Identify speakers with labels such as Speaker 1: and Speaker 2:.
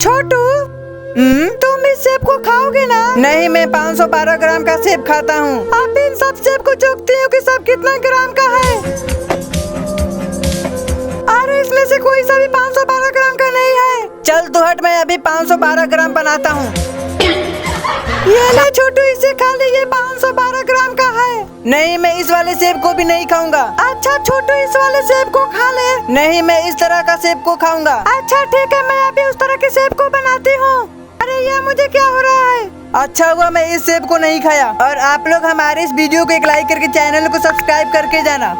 Speaker 1: छोटू, तुम इस सेब को खाओगे ना? नहीं, मैं 512 ग्राम का सेब खाता हूँ। आप इन सब सेब को जोखते हो कि सब कितना ग्राम का है? अरे इसमें से कोई सा भी 512 ग्राम का नहीं है। चल तू हट, मैं अभी 512 ग्राम बनाता हूँ। ये ले छोटू, इसे खा ले, ये 512 ग्राम का है। नहीं, मैं इस वाले सेब को भी नहीं खाऊंगा। अच्छा छोटू, इस वाले सेब को खा ले। नहीं, मैं इस तरह का सेब को खाऊंगा। अच्छा ठीक है, मैं अभी उस तरह के सेब को बनाती हूँ। अरे ये मुझे क्या हो रहा है? अच्छा हुआ मैं इस सेब को नहीं खाया। और आप लोग हमारे इस वीडियो को एक लाइक करके चैनल को सब्सक्राइब करके जाना।